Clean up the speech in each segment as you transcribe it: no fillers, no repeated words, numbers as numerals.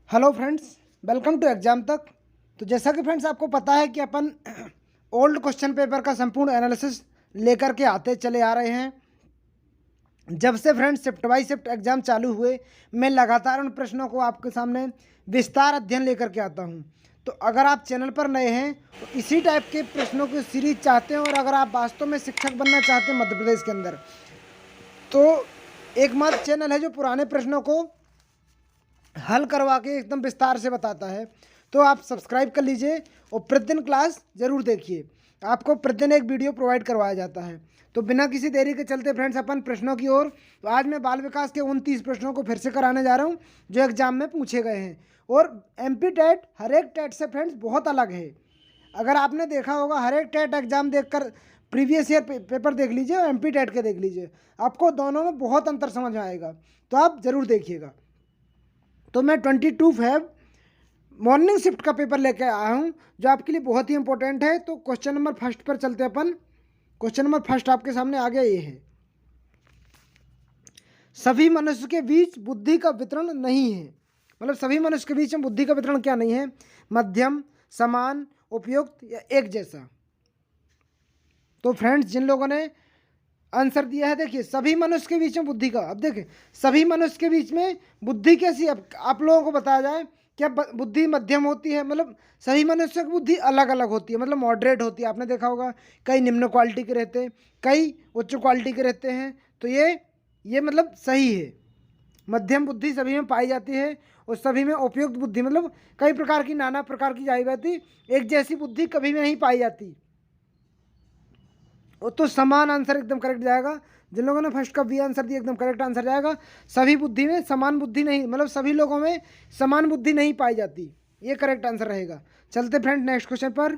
Hello friends, welcome to exam तक। तो जैसा कि फ्रेंड्स आपको पता है कि अपन ओल्ड क्वेश्चन पेपर का संपूर्ण एनालिसिस लेकर के आते चले आ रहे हैं। जब से friends shift by shift exam चालू हुए, मैं लगातार उन प्रश्नों को आपके सामने विस्तार अध्ययन लेकर के आता हूं। तो अगर आप चैनल पर नए हैं तो इसी टाइप के प्रश्नों की सीरीज चाहते हैं, और अगर आप वास्तव में शिक्षक बनना चाहते हैं मध्य प्रदेश के अंदर, तो एकमात्र चैनल है जो पुराने प्रश्नों को हल करवा के एकदम विस्तार से बताता है। तो आप सब्सक्राइब कर लीजिए और प्रतिदिन क्लास ज़रूर देखिए। आपको प्रतिदिन एक वीडियो प्रोवाइड करवाया जाता है। तो बिना किसी देरी के चलते फ्रेंड्स अपन प्रश्नों की ओर। तो आज मैं बाल विकास के 29 प्रश्नों को फिर से कराने जा रहा हूँ जो एग्जाम में पूछे गए हैं। और एमपी टेट हर एक टेट से फ्रेंड्स बहुत अलग है। अगर आपने देखा होगा, हर एक टेट एग्जाम देखकर प्रीवियस ईयर पेपर देख लीजिए और एमपी टेट के देख लीजिए, आपको दोनों में बहुत अंतर समझ में आएगा। तो आप ज़रूर देखिएगा। तो मैं 22 फेब मॉर्निंग शिफ्ट का पेपर लेके आया हूँ जो आपके लिए बहुत ही इंपॉर्टेंट है। तो क्वेश्चन नंबर फर्स्ट पर चलते हैं अपन। क्वेश्चन नंबर फर्स्ट आपके सामने आ गया, ये है, सभी मनुष्य के बीच बुद्धि का वितरण नहीं है। मतलब सभी मनुष्य के बीच में बुद्धि का वितरण क्या नहीं है? मध्यम, समान, उपयुक्त या एक जैसा। तो फ्रेंड्स जिन लोगों ने आंसर दिया है, देखिए सभी मनुष्य के बीच में बुद्धि का। अब देखिए सभी मनुष्य के बीच में बुद्धि कैसी, अब आप लोगों को बताया जाए क्या बुद्धि मध्यम होती है? मतलब सभी मनुष्य की बुद्धि अलग अलग होती है, मतलब मॉडरेट होती है। आपने देखा होगा कई निम्न क्वालिटी के रहते हैं, कई उच्च क्वालिटी के रहते हैं। तो ये मतलब सही है। मध्यम बुद्धि सभी में पाई जाती है और सभी में उपयुक्त बुद्धि, मतलब कई प्रकार की, नाना प्रकार की जाई जाती, एक जैसी बुद्धि कभी भी नहीं पाई जाती। तो समान आंसर एकदम करेक्ट जाएगा। जिन लोगों ने फर्स्ट का बी आंसर दिया एकदम करेक्ट आंसर जाएगा। सभी बुद्धि में समान बुद्धि नहीं, मतलब सभी लोगों में समान बुद्धि नहीं पाई जाती, ये करेक्ट आंसर रहेगा। चलते फ्रेंड नेक्स्ट क्वेश्चन पर।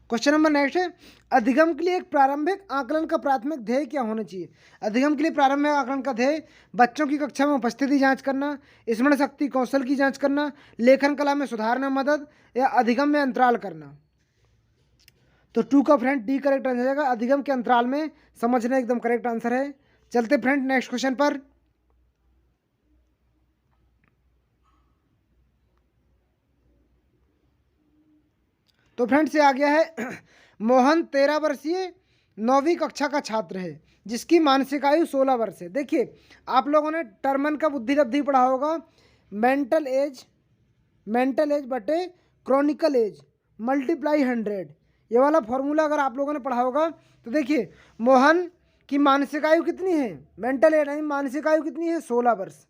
क्वेश्चन नंबर नेक्स्ट है, अधिगम के लिए एक प्रारंभिक आकलन का प्राथमिक ध्येय क्या होना चाहिए? अधिगम के लिए प्रारंभिक आकलन का ध्येय बच्चों की कक्षा में उपस्थिति जांच करना, स्मरण शक्ति कौशल की जांच करना, लेखन कला में सुधार में मदद, या अधिगम में अंतराल करना। तो 2 का फ्रेंड डी करेक्ट आंसर जाएगा। अधिगम के अंतराल में समझना एकदम करेक्ट आंसर है। चलते फ्रेंड नेक्स्ट क्वेश्चन पर। तो फ्रेंड्स ये आ गया है, मोहन 13 वर्षीय 9वीं कक्षा का छात्र है जिसकी मानसिक आयु 16 वर्ष है। देखिए आप लोगों ने टर्मन का बुद्धि लब्धि पढ़ा होगा, मेंटल एज बटे क्रॉनिकल एज मल्टीप्लाई 100। ये वाला फॉर्मूला अगर आप लोगों ने पढ़ा होगा तो देखिए मोहन की मानसिक आयु कितनी है, मेंटल एज नहीं, मानसिक आयु कितनी है, 16 वर्ष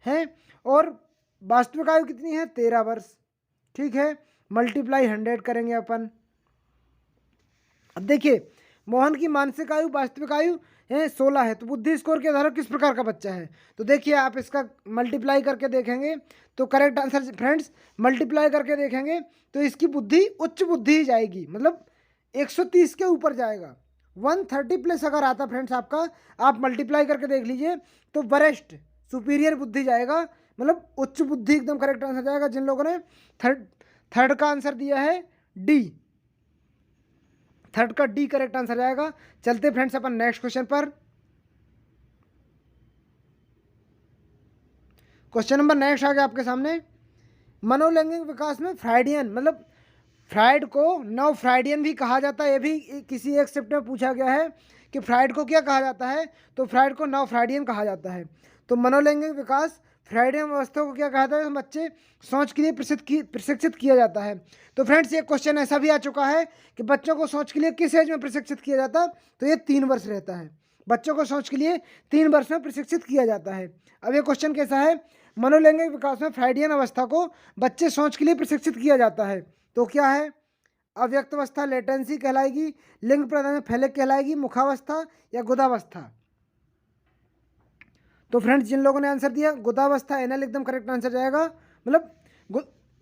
है, और वास्तविक आयु कितनी है, 13 वर्ष। ठीक है, मल्टीप्लाई 100 करेंगे अपन। अब देखिए मोहन की मानसिक आयु वास्तविक आयु है 16 है, तो बुद्धि स्कोर के आधार किस प्रकार का बच्चा है? तो देखिए आप इसका मल्टीप्लाई करके देखेंगे तो करेक्ट आंसर फ्रेंड्स, मल्टीप्लाई करके देखेंगे तो इसकी बुद्धि उच्च बुद्धि ही जाएगी, मतलब 130 के ऊपर जाएगा। 130 प्लस अगर आता फ्रेंड्स आपका, आप मल्टीप्लाई करके देख लीजिए तो वरिष्ठ सुपीरियर बुद्धि जाएगा, मतलब उच्च बुद्धि एकदम करेक्ट आंसर जाएगा। जिन लोगों ने थर्ड का आंसर दिया है डी, थर्ड का डी करेक्ट आंसर जाएगा। चलते फ्रेंड्स अपन नेक्स्ट क्वेश्चन पर। क्वेश्चन नंबर नेक्स्ट आ गया आपके सामने, मनोलैंगिक विकास में फ्राइडियन, मतलब फ्राइड को नव फ्राइडियन भी कहा जाता है। ये भी किसी एक शिफ्ट में पूछा गया है कि फ्राइड को क्या कहा जाता है, तो फ्राइड को नव फ्राइडियन कहा जाता है। तो मनोलैंगिक विकास फ्राइडियन अवस्था को क्या कहा जाता है? बच्चे सोच के लिए प्रशिक्षित किया जाता है। तो फ्रेंड्स ये क्वेश्चन ऐसा भी आ चुका है कि बच्चों को सोच के लिए किस एज में प्रशिक्षित किया जाता है? तो ये 3 वर्ष रहता है, बच्चों को सोच के लिए 3 वर्ष में प्रशिक्षित किया जाता है। अब ये क्वेश्चन कैसा है, मनोलैंगिक विकास में फ्राइडियन अवस्था को बच्चे सोच के लिए प्रशिक्षित किया जाता है। तो क्या है? अव्यक्त अवस्था लेटेंसी कहलाएगी, लिंग प्रदान फैलक कहलाएगी, मुखावस्था या गुदावस्था। तो फ्रेंड्स जिन लोगों ने आंसर दिया गुदावस्था एनएल एकदम करेक्ट आंसर जाएगा। मतलब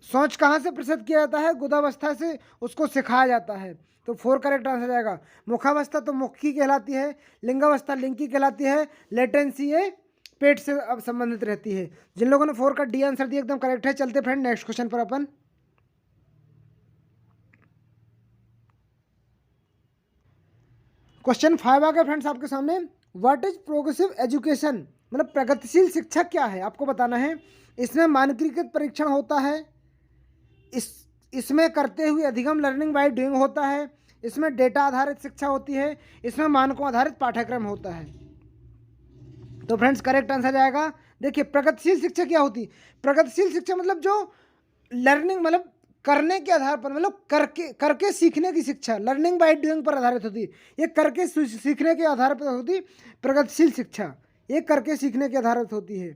सोच कहाँ से प्रसिद्ध किया जाता है? गुदावस्था से उसको सिखाया जाता है। तो 4 करेक्ट आंसर जाएगा। मुखावस्था तो मुख की कहलाती है, लिंगावस्था लिंग की कहलाती है, लेटेंसी ये पेट से अब संबंधित रहती है। जिन लोगों ने 4 का डी आंसर दिया एकदम करेक्ट है। चलते फ्रेंड नेक्स्ट क्वेश्चन पर अपन। क्वेश्चन 5 आ गया फ्रेंड्स आपके सामने, व्हाट इज प्रोग्रेसिव एजुकेशन, मतलब प्रगतिशील शिक्षा क्या है, आपको बताना है। इसमें मानकीकृत परीक्षण होता है, इसमें करते हुए अधिगम लर्निंग बाय डूइंग होता है, इसमें डेटा आधारित शिक्षा होती है, इसमें मानकों आधारित पाठ्यक्रम होता है। तो फ्रेंड्स करेक्ट आंसर जाएगा, देखिए प्रगतिशील शिक्षा क्या होती है। प्रगतिशील शिक्षा मतलब जो लर्निंग मतलब करने के आधार पर, मतलब करके सीखने की शिक्षा, लर्निंग बाय डूइंग पर आधारित होती है। ये करके सीखने के आधार पर होती प्रगतिशील शिक्षा, ये करके सीखने के आधारित होती है।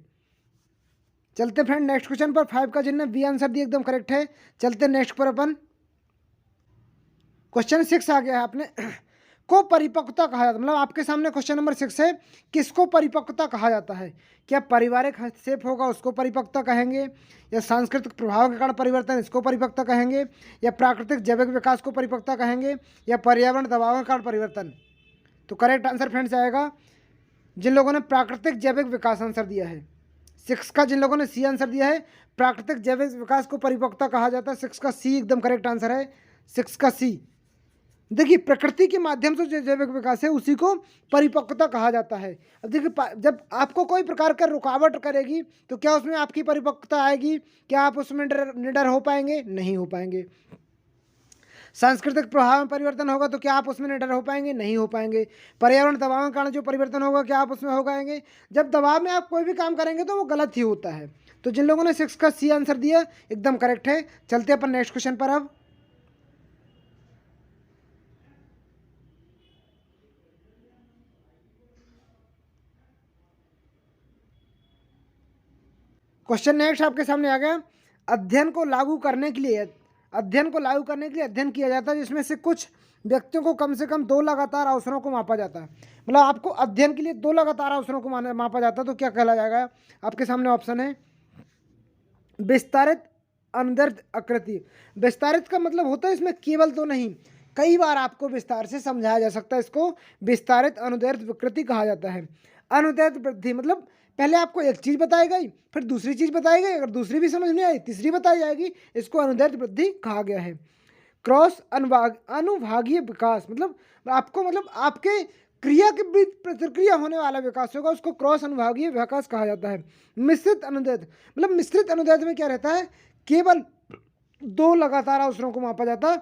चलते फ्रेंड नेक्स्ट क्वेश्चन पर। 5 का जिन्होंने बी आंसर दिया एकदम करेक्ट है। चलते नेक्स्ट पर अपन। क्वेश्चन 6 आ गया है आपने को परिपक्वता कहा जाता है, मतलब आपके सामने क्वेश्चन नंबर 6 है, किसको परिपक्वता कहा जाता है। क्या पारिवारिक हस्तक्षेप होगा उसको परिपक्वता कहेंगे, या सांस्कृतिक प्रभाव के कारण परिवर्तन इसको परिपक्वता कहेंगे, या प्राकृतिक जैविक विकास को परिपक्वता कहेंगे, या पर्यावरण दबाव के कारण परिवर्तन। तो करेक्ट आंसर फ्रेंड्स आएगा जिन लोगों ने प्राकृतिक जैविक विकास आंसर दिया है। 6 का जिन लोगों ने सी आंसर दिया है, प्राकृतिक जैविक विकास को परिपक्वता कहा जाता है। 6 का सी एकदम करेक्ट आंसर है, 6 का सी। देखिए प्रकृति के माध्यम से जो जैविक विकास है उसी को परिपक्वता कहा जाता है। अब देखिए जब आपको कोई प्रकार का रुकावट करेगी तो क्या उसमें आपकी परिपक्वता आएगी, क्या आप उसमें निडर हो पाएंगे, नहीं हो पाएंगे। सांस्कृतिक प्रभाव में परिवर्तन होगा तो क्या आप उसमें निडर हो पाएंगे, नहीं हो पाएंगे। पर्यावरण दबाव के कारण जो परिवर्तन होगा क्या आप उसमें हो पाएंगे। जब दबाव में आप कोई भी काम करेंगे तो वो गलत ही होता है। तो जिन लोगों ने 6 का सी आंसर दिया एकदम करेक्ट है। चलते अपन नेक्स्ट क्वेश्चन पर। अब क्वेश्चन नेक्स्ट आपके सामने आ गया। अध्ययन को लागू करने के लिए अध्ययन किया जाता है जिसमें से कुछ व्यक्तियों को कम से कम 2 लगातार अवसरों को मापा जाता है। मतलब आपको अध्ययन के लिए 2 लगातार अवसरों को मापा जाता है तो क्या कहला जाएगा। आपके सामने ऑप्शन है विस्तारित अनुदैर्ध्य आकृति। विस्तारित का मतलब होता है इसमें केवल तो नहीं, कई बार आपको विस्तार से समझाया जा सकता है। इसको विस्तारित अनुदैर्ध्य विकृति कहा जाता है। अनुदैर्ध्य वृद्धि मतलब पहले आपको एक चीज़ बताई गई, फिर दूसरी चीज़ बताई गई, अगर दूसरी भी समझ नहीं आई तीसरी बताई जाएगी, इसको अनुदैर्ध्य वृद्धि कहा गया है। क्रॉस अनुभागीय विकास मतलब आपको आपके क्रिया के बीच प्रतिक्रिया होने वाला विकास होगा, उसको क्रॉस अनुभागीय विकास कहा जाता है। मिश्रित अनुदैर्ध्य मतलब मिश्रित अनुदैर्ध्य में क्या रहता है, केवल 2 लगातार अवसरों को मापा जाता,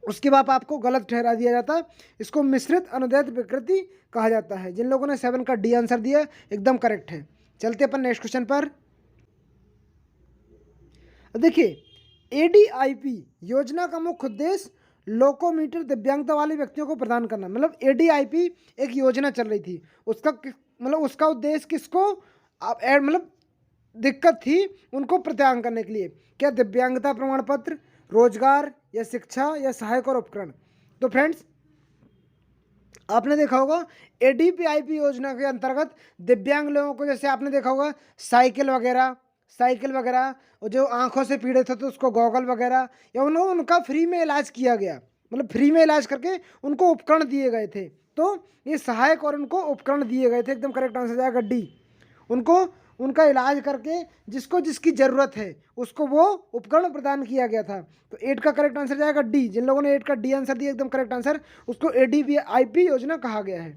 उसके बाद आपको गलत ठहरा दिया जाता, इसको मिश्रित अनुदैर्ध्य विकृति कहा जाता है। जिन लोगों ने 7 का डी आंसर दिया एकदम करेक्ट है। चलते अपन नेक्स्ट क्वेश्चन पर। देखिए एडीआईपी योजना का मुख्य उद्देश्य लोकोमीटर दिव्यांगता वाले व्यक्तियों को प्रदान करना। मतलब एडीआईपी एक योजना चल रही थी, उसका उद्देश्य किसको मतलब दिक्कत थी उनको प्रदान करने के लिए। क्या दिव्यांगता प्रमाण पत्र, रोजगार, या शिक्षा, या सहायक और उपकरण। तो फ्रेंड्स आपने देखा होगा एडीपीआईपी योजना के अंतर्गत दिव्यांग लोगों को, जैसे आपने देखा होगा साइकिल वगैरह, और जो आंखों से पीड़ित थे तो उसको गॉगल वगैरह, या उनका फ्री में इलाज किया गया, मतलब फ्री में इलाज करके उनको उपकरण दिए गए थे। तो ये सहायक और उनको उपकरण दिए गए थे, एकदम करेक्ट आंसर जाएगा डी। उनको उनका इलाज करके जिसको जिसकी ज़रूरत है उसको वो उपकरण प्रदान किया गया था। तो 8 का करेक्ट आंसर जाएगा डी। जिन लोगों ने 8 का डी आंसर दिया एकदम करेक्ट आंसर, उसको एडीपीआईपी योजना कहा गया है।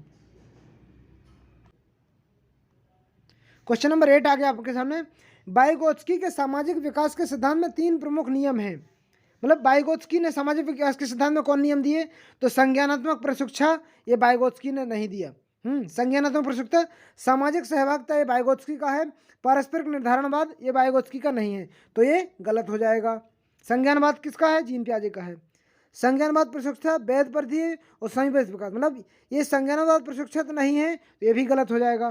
क्वेश्चन नंबर 8 आ गया आपके सामने। वाइगोत्स्की के सामाजिक विकास के सिद्धांत में 3 प्रमुख नियम हैं। मतलब वाइगोत्स्की ने सामाजिक विकास के सिद्धांत में कौन नियम दिए, तो संज्ञानात्मक प्रशिक्षा ये वाइगोत्स्की ने नहीं दिया। संज्ञानात्मक प्रशिक्षता, सामाजिक सहभागिता ये वाइगोत्स्की का है, पारस्परिक निर्धारणवाद ये वाइगोत्स्की का नहीं है, तो ये गलत हो जाएगा। संज्ञानवाद किसका है, जीन पियाजे का है। संज्ञानवाद प्रशिक्षता वैध परिधि और समीपस्थ विकास, मतलब ये संज्ञानवाद प्रशिक्षित नहीं है तो ये भी गलत हो जाएगा।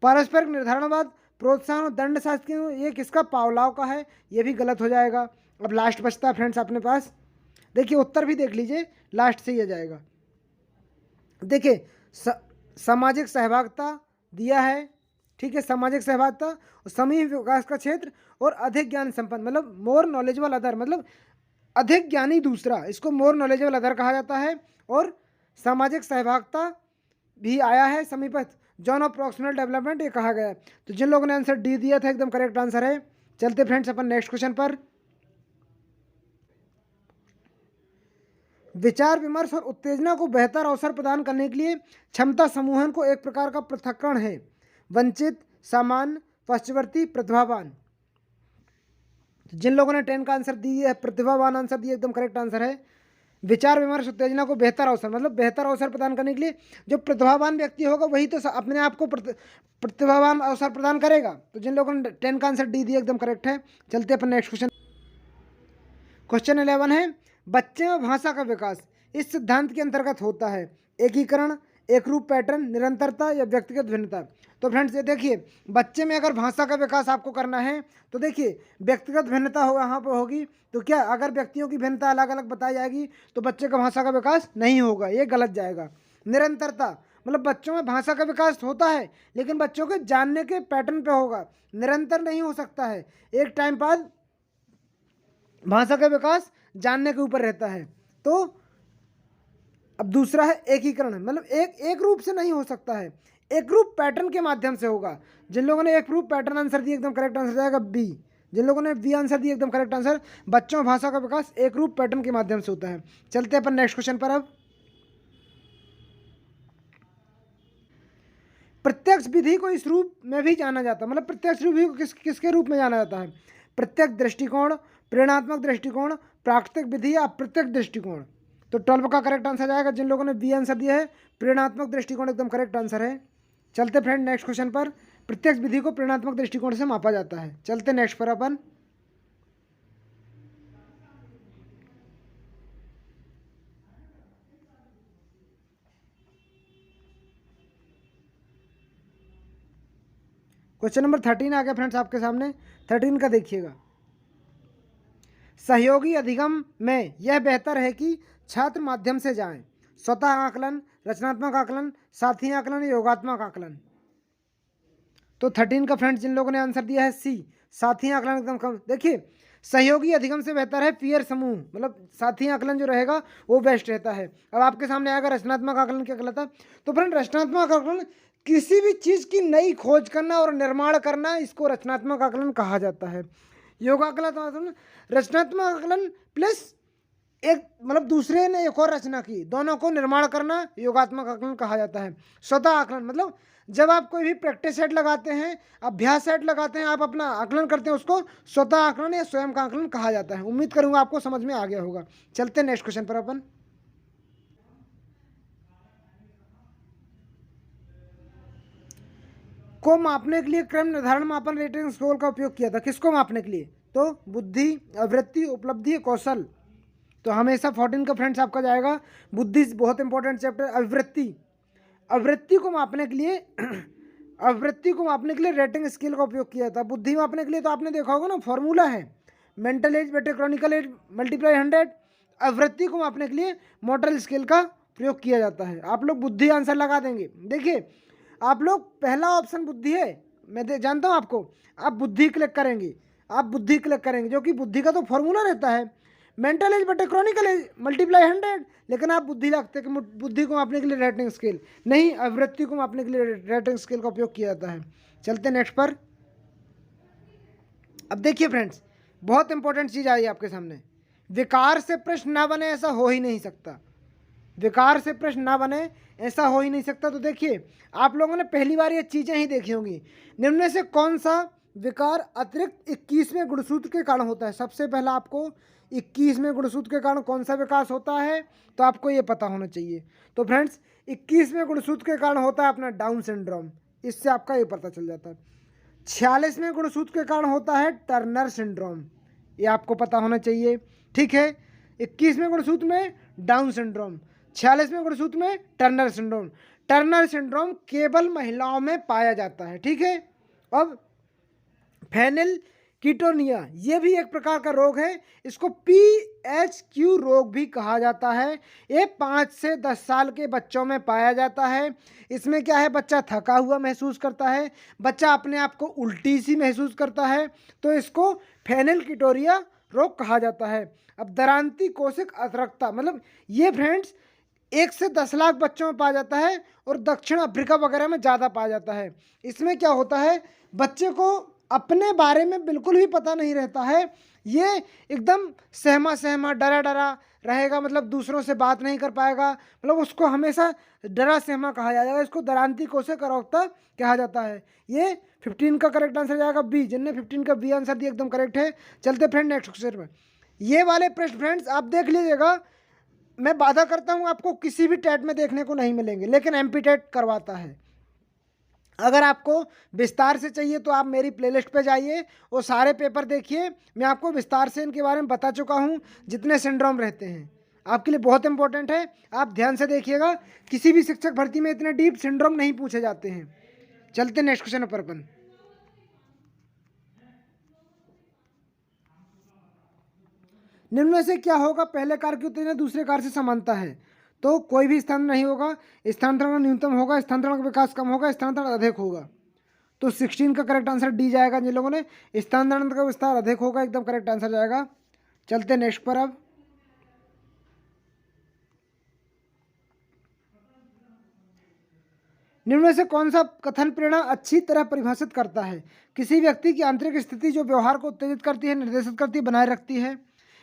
पारस्परिक निर्धारणवाद, प्रोत्साहन और दंड शास्त्र ये किसका, पावलाव का है, ये भी गलत हो जाएगा। अब लास्ट बचता है फ्रेंड्स अपने पास, देखिए उत्तर भी देख लीजिए, लास्ट से ही आ जाएगा। देखिए सामाजिक सहभागिता दिया है, ठीक है, सामाजिक सहभागिता और समूह विकास का क्षेत्र और अधिक ज्ञान संपन्न, मतलब मोर नॉलेजेबल अदर, मतलब अधिक ज्ञानी दूसरा, इसको मोर नॉलेजेबल अदर कहा जाता है। और सामाजिक सहभागिता भी आया है, समीपस्थ जॉन ऑफ प्रॉक्सिमल डेवलपमेंट ये कहा गया है। तो जिन लोगों ने आंसर डी दिया था एकदम करेक्ट आंसर है। चलते फ्रेंड्स अपन नेक्स्ट क्वेश्चन पर। विचार विमर्श और उत्तेजना को बेहतर अवसर प्रदान करने के लिए क्षमता समूहन को एक प्रकार का पृथक्करण है। वंचित, सामान्य, पश्चवर्ती, प्रतिभावान। जिन लोगों ने 10 का आंसर दिया है, प्रतिभावान आंसर दिया, एकदम करेक्ट आंसर है। विचार विमर्श उत्तेजना को बेहतर अवसर, मतलब बेहतर अवसर प्रदान करने के लिए जो प्रतिभावान व्यक्ति होगा वही तो अपने आप को प्रतिभावान अवसर प्रदान करेगा। तो जिन लोगों ने 10 का आंसर डी दिया एकदम करेक्ट है। चलते अपन नेक्स्ट क्वेश्चन। क्वेश्चन 11 है, बच्चे में भाषा का विकास इस सिद्धांत के अंतर्गत होता है। एकीकरण, एक रूप पैटर्न, निरंतरता या व्यक्तिगत भिन्नता। तो फ्रेंड्स ये देखिए, बच्चे में अगर भाषा का विकास आपको करना है तो देखिए व्यक्तिगत भिन्नता हो यहाँ पर होगी। तो क्या अगर व्यक्तियों की भिन्नता अलग अलग बताई जाएगी तो बच्चे का भाषा का विकास नहीं होगा, ये गलत जाएगा। निरंतरता मतलब बच्चों में भाषा का विकास होता है लेकिन बच्चों के जानने के पैटर्न पे होगा, निरंतर नहीं हो सकता है। एक टाइम बाद भाषा का विकास जानने के ऊपर रहता है। तो अब दूसरा है एकीकरण, मतलब एक रूप से नहीं हो सकता है, एक रूप पैटर्न के माध्यम से होगा। जिन लोगों ने एक रूप पैटर्न आंसर दिया एकदम करेक्ट आंसर जाएगा बी। जिन लोगों ने बी आंसर दिया एकदम करेक्ट आंसर। बच्चों में भाषा का विकास एक रूप पैटर्न के माध्यम से होता है। चलते अपन नेक्स्ट क्वेश्चन पर। अब प्रत्यक्ष विधि को इस रूप में भी जाना जाता है, मतलब प्रत्यक्ष विधि को किसके रूप में जाना जाता है? प्रत्यक्ष दृष्टिकोण, प्रेरणात्मक दृष्टिकोण, प्राकृतिक विधि या अप्रत्यक्ष दृष्टिकोण। तो 12 का करेक्ट आंसर जाएगा। जिन लोगों ने बी आंसर दिया है प्रेरणात्मक दृष्टिकोण एकदम करेक्ट आंसर है। चलते फ्रेंड नेक्स्ट क्वेश्चन पर। प्रत्यक्ष विधि को प्रेरणात्मक दृष्टिकोण से मापा जाता है। चलते नेक्स्ट पर अपन। क्वेश्चन नंबर 13 आ गया फ्रेंड्स आपके सामने। 13 का देखिएगा, सहयोगी अधिगम में यह बेहतर है कि छात्र माध्यम से जाएं। स्वतः आकलन, रचनात्मक आकलन, साथी आकलन, योगात्मक आकलन। तो 13 का फ्रेंड्स जिन लोगों ने आंसर दिया है सी, साथी आकलन एकदम कम। देखिए सहयोगी अधिगम से बेहतर है पीयर समूह, मतलब साथी आकलन जो रहेगा वो बेस्ट रहता है। अब आपके सामने आएगा रचनात्मक आकलन क्या कहलाता। तो फ्रेंड रचनात्मक आकलन किसी भी चीज़ की नई खोज करना और निर्माण करना, इसको रचनात्मक आकलन कहा जाता है। योगाकलन रचनात्मक आकलन प्लस एक मतलब दूसरे ने एक और रचना की, दोनों को निर्माण करना योगात्मक आकलन कहा जाता है। स्वतः आकलन मतलब जब आप कोई भी प्रैक्टिस सेट लगाते हैं, अभ्यास सेट लगाते हैं, आप अपना आकलन करते हैं, उसको स्वतः आकलन या स्वयं का आकलन कहा जाता है। उम्मीद करूंगा आपको समझ में आ गया होगा। चलते नेक्स्ट क्वेश्चन पर अपन। को मापने के लिए क्रम निर्धारण मापन रेटिंग स्कोर का उपयोग किया था। किसको मापने के लिए? तो बुद्धि, अवृत्ति, उपलब्धि, कौशल। तो हमेशा 14 का फ्रेंड्स आपका जाएगा बुद्धि, बहुत इंपॉर्टेंट चैप्टर। अवृत्ति को मापने के लिए अवृत्ति को मापने के लिए रेटिंग स्केल का उपयोग किया था। बुद्धि मापने के लिए तो आपने देखा होगा ना, फॉर्मूला है मेंटल एज बटे क्रॉनिकल एज मल्टीप्लाई 100। अवृत्ति को मापने के लिए मोटरल स्केल का प्रयोग किया जाता है। आप लोग बुद्धि आंसर लगा देंगे। देखिए आप लोग पहला ऑप्शन बुद्धि है, मैं जानता हूँ आपको, आप बुद्धि क्लिक करेंगे, आप बुद्धि क्लिक करेंगे, जो कि बुद्धि का तो फॉर्मूला रहता है मेंटल एज बटे क्रॉनिकल एज मल्टीप्लाई 100, लेकिन आप बुद्धि लगते कि बुद्धि को मापने के लिए रेटिंग स्केल नहीं, अवृत्ति को मापने के लिए रेटिंग स्केल का उपयोग किया जाता है। चलते नेक्स्ट पर। अब देखिए फ्रेंड्स बहुत इंपॉर्टेंट चीज़ आई आपके सामने, विकार से प्रश्न ना बने ऐसा हो ही नहीं सकता, विकार से प्रश्न ना बने ऐसा हो ही नहीं सकता। तो देखिए आप लोगों ने पहली बार ये चीज़ें ही देखी होंगी। निम्न में से कौन सा विकार अतिरिक्त 21वें गुणसूत्र के कारण होता है? सबसे पहला आपको 21वें गुणसूत्र के कारण कौन सा विकास होता है तो आपको ये पता होना चाहिए। तो फ्रेंड्स 21वें गुणसूत्र के कारण होता है अपना डाउन सिंड्रोम, इससे आपका ये पता चल जाता है। 46वें गुणसूत्र के कारण होता है टर्नर सिंड्रोम, ये आपको पता होना चाहिए। ठीक है, 21वें गुणसूत्र में डाउन सिंड्रोम, 46वें गुणसूत्र में टर्नर सिंड्रोम। टर्नर सिंड्रोम केवल महिलाओं में पाया जाता है। ठीक है, अब फेनिल कीटोनिया ये भी एक प्रकार का रोग है, इसको PHQ रोग भी कहा जाता है। ये 5 से 10 साल के बच्चों में पाया जाता है। इसमें क्या है, बच्चा थका हुआ महसूस करता है, बच्चा अपने आप को उल्टी सी महसूस करता है, तो इसको फेनिल कीटोनिया रोग कहा जाता है। अब दरांती कोशिक अतरकता, मतलब ये फ्रेंड्स 1 से 10 लाख बच्चों में पाया जाता है और दक्षिण अफ्रीका वगैरह में ज़्यादा पाया जाता है। इसमें क्या होता है, बच्चे को अपने बारे में बिल्कुल भी पता नहीं रहता है, ये एकदम सहमा सहमा डरा डरा रहेगा, मतलब दूसरों से बात नहीं कर पाएगा, मतलब उसको हमेशा डरा सहमा कहा जाएगा, इसको दरांती कोसे करौता कहा जाता है। ये 15 का करेक्ट आंसर जाएगा बी। जिनने 15 का बी आंसर दिया एकदम करेक्ट है। चलते फ्रेंड नेक्स्ट क्वेश्चन में। ये वाले प्रश्न फ्रेंड्स आप देख लीजिएगा, मैं वादा करता हूँ आपको किसी भी टेट में देखने को नहीं मिलेंगे, लेकिन एमपी टेट करवाता है। अगर आपको विस्तार से चाहिए तो आप मेरी प्लेलिस्ट पे जाइए और सारे पेपर देखिए, मैं आपको विस्तार से इनके बारे में बता चुका हूँ, जितने सिंड्रोम रहते हैं आपके लिए बहुत इंपॉर्टेंट है। आप ध्यान से देखिएगा, किसी भी शिक्षक भर्ती में इतने डीप सिंड्रोम नहीं पूछे जाते हैं। चलते नेक्स्ट क्वेश्चन पर अपन। निम्न में से क्या होगा पहले कार की उत्तेजना दूसरे कार से समानता है? तो कोई भी स्थानांतरण नहीं होगा, स्थानांतरण न्यूनतम होगा, स्थानांतरण का विकास कम होगा, स्थानांतरण अधिक होगा। तो 16 का करेक्ट आंसर डी जाएगा। जिन लोगों ने स्थानांतरण का विस्तार अधिक होगा, एकदम करेक्ट आंसर जाएगा। चलते नेक्स्ट पर अब। निम्न में से कौन सा कथन प्रेरणा अच्छी तरह परिभाषित करता है? किसी व्यक्ति की आंतरिक स्थिति जो व्यवहार को उत्तेजित करती है, निर्देशित करती है, बनाए रखती है,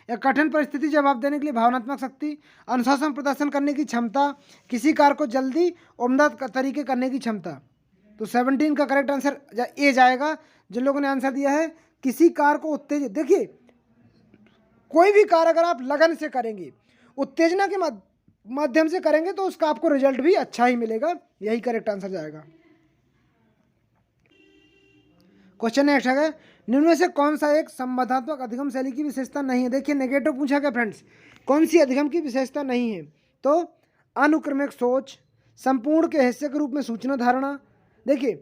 या कठिन परिस्थिति जवाब देने के लिए भावनात्मक शक्ति, अनुशासन प्रदर्शन करने की क्षमता, किसी कार्य को जल्दी उम्दा तरीके करने की क्षमता। तो 17 का करेक्ट आंसर ए जाएगा। जिन लोगों ने आंसर दिया है किसी कार्य को उत्तेजित, देखिए कोई भी कार्य अगर आप लगन से करेंगे, उत्तेजना के माध्यम से करेंगे तो उसका आपको रिजल्ट भी अच्छा ही मिलेगा, यही करेक्ट आंसर जाएगा। क्वेश्चन नेक्स्ट है, निम्न में से कौन सा एक संबंधात्मक अधिगम शैली की विशेषता नहीं है? देखिए नेगेटिव पूछा गया फ्रेंड्स, कौन सी अधिगम की विशेषता नहीं है? तो अनुक्रमिक सोच, संपूर्ण के हिस्से के रूप में सूचना धारणा। देखिए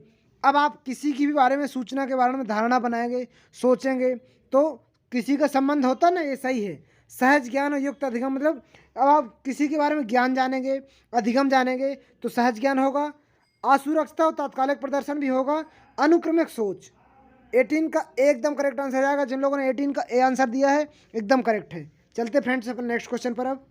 अब आप किसी की भी बारे में सूचना के बारे में धारणा बनाएंगे, सोचेंगे, तो किसी का संबंध होता ना, ये सही है। सहज ज्ञान और युक्त अधिगम, मतलब अब आप किसी के बारे में ज्ञान जानेंगे, अधिगम जानेंगे तो सहज ज्ञान होगा, असुरक्षता और तात्कालिक प्रदर्शन भी होगा, अनुक्रमिक सोच। 18 का एकदम करेक्ट आंसर आएगा। जिन लोगों ने 18 का ए आंसर दिया है एकदम करेक्ट है। चलते फ्रेंड्स अपन नेक्स्ट क्वेश्चन पर अब।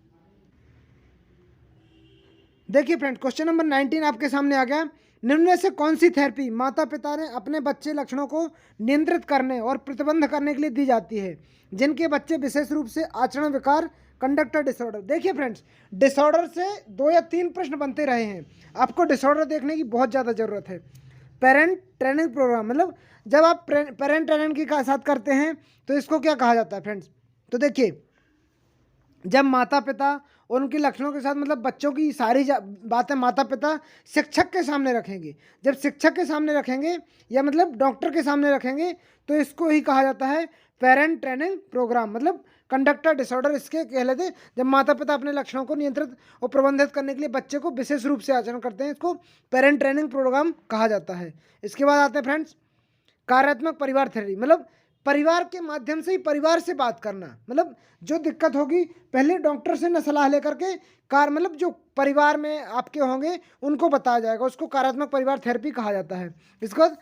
देखिए फ्रेंड क्वेश्चन नंबर 19 आपके सामने आ गया। निम्न में से कौन सी थेरेपी माता पिता ने अपने बच्चे लक्षणों को नियंत्रित करने और प्रतिबंध करने के लिए दी जाती है, जिनके बच्चे विशेष रूप से आचरण विकार, कंडक्टर डिसऑर्डर। देखिए फ्रेंड्स, डिसऑर्डर से 2 या 3 प्रश्न बनते रहे हैं, आपको डिसऑर्डर देखने की बहुत ज़्यादा ज़रूरत है। पेरेंट ट्रेनिंग प्रोग्राम, मतलब जब आप पेरेंट ट्रेनिंग के साथ करते हैं तो इसको क्या कहा जाता है फ्रेंड्स? तो देखिए जब माता पिता और उनके लक्षणों के साथ, मतलब बच्चों की सारी बातें माता पिता शिक्षक के सामने रखेंगे, जब शिक्षक के सामने रखेंगे या मतलब डॉक्टर के सामने रखेंगे तो इसको ही कहा जाता है पेरेंट ट्रेनिंग प्रोग्राम, मतलब कंडक्टर डिसऑर्डर इसके कह लेते हैं। जब माता पिता अपने लक्षणों को नियंत्रित और प्रबंधित करने के लिए बच्चे को विशेष रूप से आचरण करते हैं, इसको पेरेंट ट्रेनिंग प्रोग्राम कहा जाता है। इसके बाद आते हैं फ्रेंड्स कार्यात्मक परिवार थ्योरी, मतलब परिवार के माध्यम से ही परिवार से बात करना, मतलब जो दिक्कत होगी पहले डॉक्टर से न सलाह लेकर के मतलब जो परिवार में आपके होंगे उनको बताया जाएगा, उसको कार्यात्मक परिवार थेरेपी कहा जाता है। इसके बाद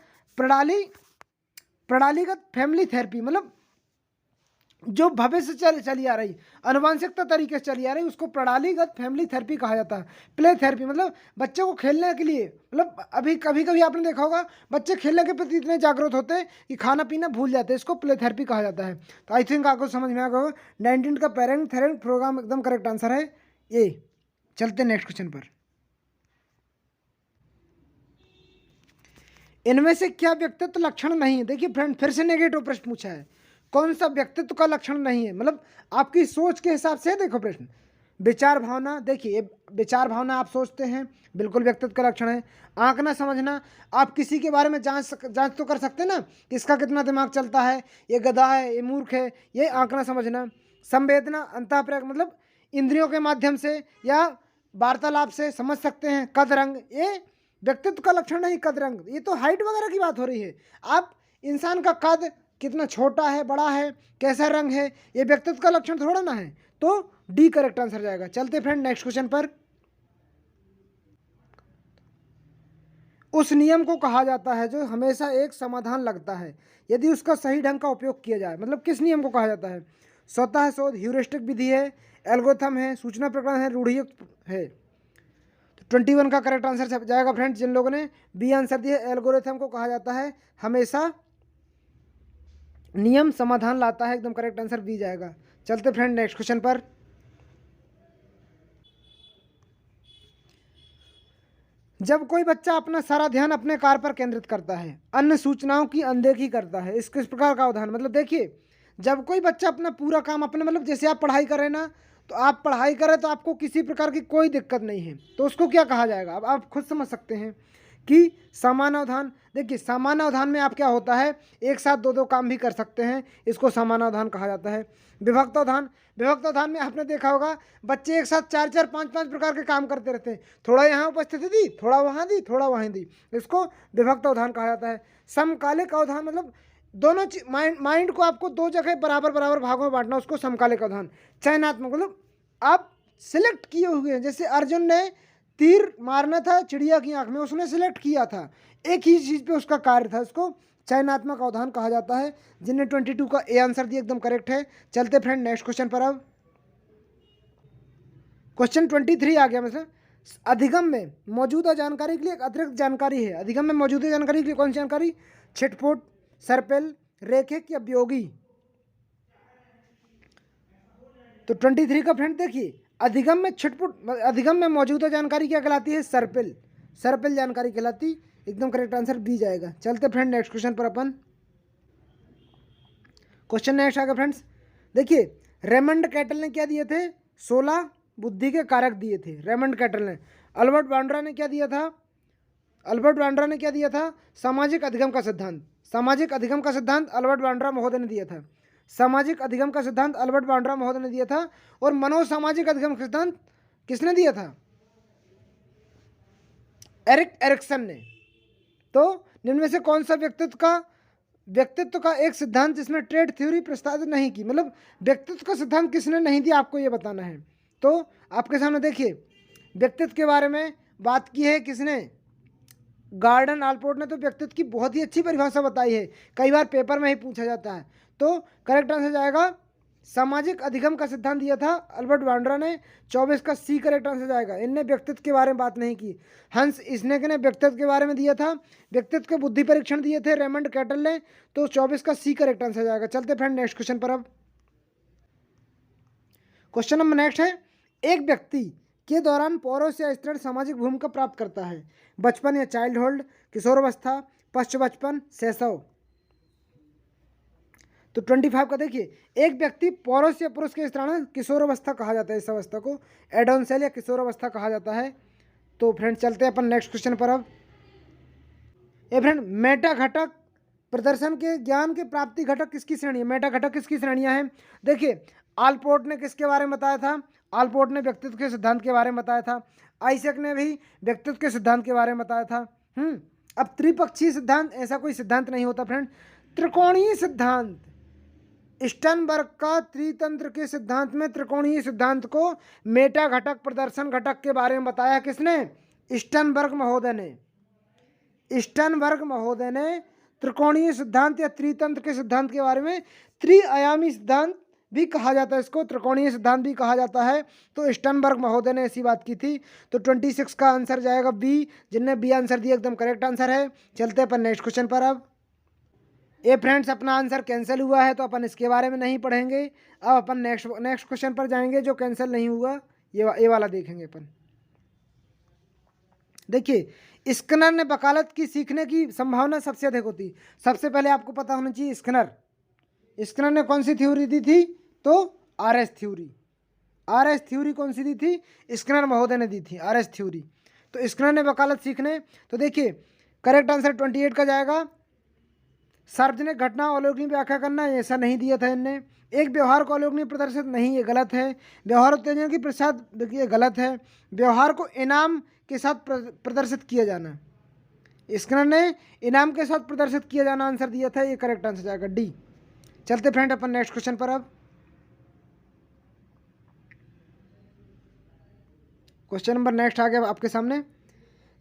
प्रणालीगत फैमिली थेरेपी, मतलब जो भविष्य से चली आ रही अनुवांशिकता तरीके से चली आ रही उसको प्रणालीगत फैमिली थेरेपी कहा जाता है। प्ले थेरेपी, मतलब बच्चे को खेलने के लिए, मतलब अभी कभी कभी आपने देखा होगा बच्चे खेलने के प्रति इतने जागरूक होते हैं कि खाना पीना भूल जाते हैं, इसको प्ले थेरेपी कहा जाता है। तो आई थिंक आपको समझ में आ गया। 19 का पेरेंट थेरेपी प्रोग्राम एकदम करेक्ट आंसर है ए। चलते नेक्स्ट क्वेश्चन पर। इनमें से क्या व्यक्तित्व लक्षण नहीं है? देखिए फ्रेंड फिर से नेगेटिव प्रश्न पूछा है, कौन सा व्यक्तित्व का लक्षण नहीं है, मतलब आपकी सोच के हिसाब से देखो प्रश्न। विचार भावना, देखिए विचार भावना आप सोचते हैं बिल्कुल व्यक्तित्व का लक्षण है। आंकना समझना, आप किसी के बारे में जांच तो कर सकते हैं ना कि इसका कितना दिमाग चलता है, ये गधा है, ये मूर्ख है, ये आंकना समझना। संवेदना अंतःप्रज्ञा, मतलब इंद्रियों के माध्यम से या वार्तालाप से समझ सकते हैं। कद रंग, ये व्यक्तित्व का लक्षण नहीं, कद रंग ये तो हाइट वगैरह की बात हो रही है। आप इंसान का कद कितना छोटा है, बड़ा है, कैसा रंग है, ये व्यक्तित्व का लक्षण थोड़ा ना है। तो डी करेक्ट आंसर जाएगा। चलते फ्रेंड नेक्स्ट क्वेश्चन पर। उस नियम को कहा जाता है जो हमेशा एक समाधान लगता है यदि उसका सही ढंग का उपयोग किया जाए, मतलब किस नियम को कहा जाता है? स्वतः शोध, ह्यूरिस्टिक विधि है, एल्गोरिथम है, सूचना प्रकरण है, रूढ़ियुक्त है। तो 21 का करेक्ट आंसर जाएगा फ्रेंड्स। जिन लोगों ने बी आंसर दिया एल्गोरिथम को कहा जाता है हमेशा नियम समाधान लाता है, एकदम करेक्ट आंसर बी जाएगा। चलते फ्रेंड नेक्स्ट क्वेश्चन पर। जब कोई बच्चा अपना सारा ध्यान अपने कार्य पर केंद्रित करता है, अन्य सूचनाओं की अनदेखी करता है, इस किस प्रकार का उदाहरण? मतलब देखिए, जब कोई बच्चा अपना पूरा काम अपने, मतलब जैसे आप पढ़ाई करें ना, तो आप पढ़ाई करें तो आपको किसी प्रकार की कोई दिक्कत नहीं है, तो उसको क्या कहा जाएगा? अब आप खुद समझ सकते हैं कि समानावधान। देखिए, समानावधान में आप क्या होता है, एक साथ दो दो काम भी कर सकते हैं, इसको समानावधान कहा जाता है। विभक्तावधान, विभक्तावधान में आपने देखा होगा बच्चे एक साथ चार चार पांच पांच प्रकार के काम करते रहते हैं, थोड़ा यहाँ उपस्थिति दी, थोड़ा वहाँ दी, थोड़ा वहाँ दी, इसको विभक्तावधान कहा जाता है। समकालिक अवधान मतलब दोनों माइंड को आपको दो जगह बराबर बराबर भागों में बांटना, उसको समकालिक अवधान। चयनात्मक मतलब आप सिलेक्ट किए हुए हैं, जैसे अर्जुन ने तीर मारना था चिड़िया की आंख में, उसने सिलेक्ट किया था, एक ही चीज़ पे उसका कार्य था, उसको चयनात्मक अवधान कहा जाता है। जिन्हें 22 का ए आंसर दिया एकदम करेक्ट है। चलते फ्रेंड नेक्स्ट क्वेश्चन पर। अब क्वेश्चन 23 आ गया। मतलब अधिगम में मौजूदा जानकारी के लिए एक अतिरिक्त जानकारी है। अधिगम में मौजूदा जानकारी के लिए कौन सी जानकारी? छिटपुट, सर्पिल, रेखिक या वियोगी? तो 23 का फ्रेंड देखिए, अधिगम में छिटपुट, अधिगम में मौजूदा जानकारी क्या कहलाती है? सर्पिल, सर्पिल जानकारी कहलाती, एकदम करेक्ट आंसर बी जाएगा। चलते फ्रेंड नेक्स्ट क्वेश्चन पर। अपन क्वेश्चन नेक्स्ट आ गया फ्रेंड्स। देखिए, रेमंड कैटल ने क्या दिए थे? 16 बुद्धि के कारक दिए थे रेमंड कैटल ने। अल्बर्ट बांड्रा ने क्या दिया था? अल्बर्ट बांड्रा ने क्या दिया था? सामाजिक अधिगम का सिद्धांत। सामाजिक अधिगम का सिद्धांत अल्बर्ट बांड्रा महोदय ने दिया था। सामाजिक अधिगम का सिद्धांत अल्बर्ट बांड्रा महोदय ने दिया था। और मनोसामाजिक अधिगम का सिद्धांत किसने दिया था? एरिक एरिक्सन ने। तो इनमें से कौन सा व्यक्तित्व का एक सिद्धांत जिसमें ट्रेड थ्योरी प्रस्तावित नहीं की, मतलब व्यक्तित्व का सिद्धांत किसने नहीं दिया, आपको ये बताना है। तो आपके सामने देखिए, व्यक्तित्व के बारे में बात की है किसने? गार्डन आलपोर्ट ने तो व्यक्तित्व की बहुत ही अच्छी परिभाषा बताई है, कई बार पेपर में ही पूछा जाता है। तो करेक्ट आंसर जाएगा सामाजिक अधिगम का सिद्धांत दिया था अल्बर्ट बांड्रा ने। 24 का सी करेक्ट आंसर जाएगा। इनने व्यक्तित्व के बारे में बात नहीं की। हंस स्नेक ने व्यक्तित्व के बारे में दिया था। व्यक्तित्व के बुद्धि परीक्षण दिए थे रेमंड कैटल ने। तो 24 का सी करेक्ट आंसर जाएगा। चलते फ्रेंड नेक्स्ट क्वेश्चन पर। अब क्वेश्चन नंबर नेक्स्ट है, एक व्यक्ति के दौरान पौरुष या स्त्रीण सामाजिक भूमिका प्राप्त करता है? बचपन या चाइल्डहुड, किशोरावस्था, पश्च बचपन, शैशव? तो 25 का देखिए, एक व्यक्ति पौरुष या पुरुष के स्त्रीण किशोरावस्था कहा जाता है, इस अवस्था को एडोनसेल या किशोरावस्था कहा जाता है। तो फ्रेंड चलते हैं अपन नेक्स्ट क्वेश्चन पर। अब ये फ्रेंड मेटा घटक प्रदर्शन के ज्ञान के प्राप्ति घटक किसकी श्रेणी है? मेटा घटक किसकी श्रेणियां हैं? देखिए, आलपोर्ट ने किसके बारे में बताया था? आलपोर्ट ने व्यक्तित्व के सिद्धांत के बारे में बताया था। आइजैक ने भी व्यक्तित्व के सिद्धांत के बारे में बताया था। अब त्रिपक्षीय सिद्धांत, ऐसा कोई सिद्धांत नहीं होता फ्रेंड। त्रिकोणीय सिद्धांत, स्टर्नबर्ग का त्रितंत्र के सिद्धांत में त्रिकोणीय सिद्धांत को मेटा घटक प्रदर्शन घटक के बारे में बताया किसने? स्टर्नबर्ग महोदय ने। स्टर्नबर्ग महोदय ने त्रिकोणीय सिद्धांत या त्रितंत्र के सिद्धांत के बारे में, त्रिआयामी सिद्धांत भी कहा जाता है इसको, त्रिकोणीय सिद्धांत भी कहा जाता है। तो स्टर्नबर्ग महोदय ने ऐसी बात की थी। तो 26 का आंसर जाएगा बी। जिनने बी आंसर दिया एकदम करेक्ट आंसर है। चलते अपन नेक्स्ट क्वेश्चन पर। अब ये फ्रेंड्स अपना आंसर कैंसिल हुआ है, तो अपन इसके बारे में नहीं पढ़ेंगे। अब अपन नेक्स्ट क्वेश्चन पर जाएंगे जो कैंसिल नहीं हुआ, ये वाला देखेंगे अपन। देखिए, स्किनर ने वकालत की सीखने की संभावना सबसे अधिक होती। सबसे पहले आपको पता होना चाहिए स्किनर ने कौन सी थ्योरी दी थी? तो आरएस थ्योरी। आरएस थ्योरी कौन सी दी थी? स्किनर महोदय ने दी थी आरएस थ्योरी। तो स्किनर ने वकालत सीखने, तो देखिए करेक्ट आंसर 28 का जाएगा। सार्वजनिक घटना अवलोकनीय व्याख्या करना, ऐसा नहीं दिया था इनने। एक व्यवहार को अवलोकनीय प्रदर्शित नहीं, ये गलत है। व्यवहार उत्तेजन की प्रसाद, देखिए गलत है। व्यवहार को इनाम के साथ प्रदर्शित किया जाना, स्किनर ने इनाम के साथ प्रदर्शित किया जाना आंसर दिया था, ये करेक्ट आंसर जाएगा डी। चलते फ्रेंड अपन नेक्स्ट क्वेश्चन पर। अब क्वेश्चन नंबर नेक्स्ट आ गया आपके सामने।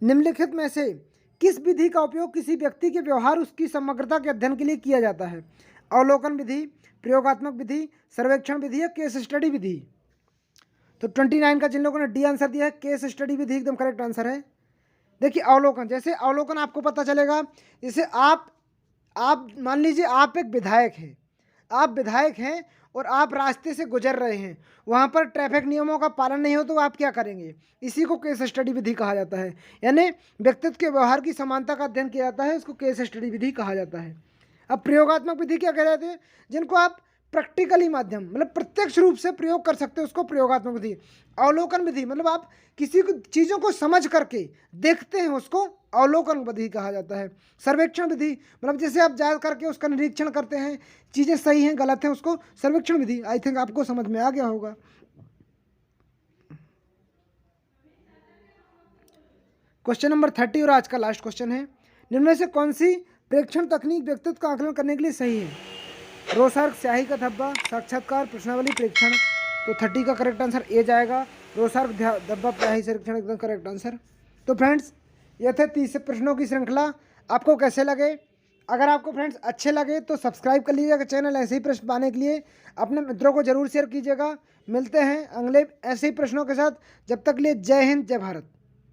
निम्नलिखित में से किस विधि का उपयोग किसी व्यक्ति के व्यवहार उसकी समग्रता के अध्ययन के लिए किया जाता है? अवलोकन विधि, प्रयोगात्मक विधि, सर्वेक्षण विधि या केस स्टडी विधि? तो 29 का जिन लोगों ने डी आंसर दिया है, केस स्टडी विधि एकदम करेक्ट आंसर है। देखिए अवलोकन, जैसे अवलोकन आपको पता चलेगा, जैसे आप मान लीजिए आप एक विधायक हैं, आप विधायक हैं और आप रास्ते से गुजर रहे हैं, वहाँ पर ट्रैफिक नियमों का पालन नहीं हो तो आप क्या करेंगे? इसी को केस स्टडी विधि कहा जाता है। यानी व्यक्तित्व के व्यवहार की समानता का अध्ययन किया जाता है, इसको केस स्टडी विधि कहा जाता है। अब प्रयोगात्मक विधि क्या कहलाते हैं? जिनको आप प्रैक्टिकली माध्यम मतलब प्रत्यक्ष रूप से प्रयोग कर सकते हो, उसको प्रयोगात्मक विधि। अवलोकन विधि मतलब आप किसी को चीज़ों को समझ करके देखते हैं, उसको अवलोकन विधि कहा जाता है। सर्वेक्षण विधि मतलब जैसे आप जा करके उसका निरीक्षण करते हैं, चीज़ें सही हैं गलत हैं, उसको सर्वेक्षण विधि। आई थिंक आपको समझ में आ गया होगा। क्वेश्चन नंबर 30 और आज का लास्ट क्वेश्चन है, निम्न में से कौन सी प्रेक्षण तकनीक व्यक्तित्व का आकलन करने के लिए सही है? रोसर्क, स्याही का धब्बा, साक्षात्कार, प्रश्नावली, प्रेक्षण। तो 30 का करेक्ट आंसर ए जाएगा, रोसर्क, धब्बा, स्याही, परीक्षण एकदम करेक्ट आंसर। तो फ्रेंड्स ये थे 30 प्रश्नों की श्रृंखला। आपको कैसे लगे? अगर आपको फ्रेंड्स अच्छे लगे तो सब्सक्राइब कर लीजिएगा चैनल, ऐसे ही प्रश्न पाने के लिए अपने मित्रों को जरूर शेयर कीजिएगा। मिलते हैं अगले ऐसे ही प्रश्नों के साथ, जब तक के लिए जय हिंद, जय भारत।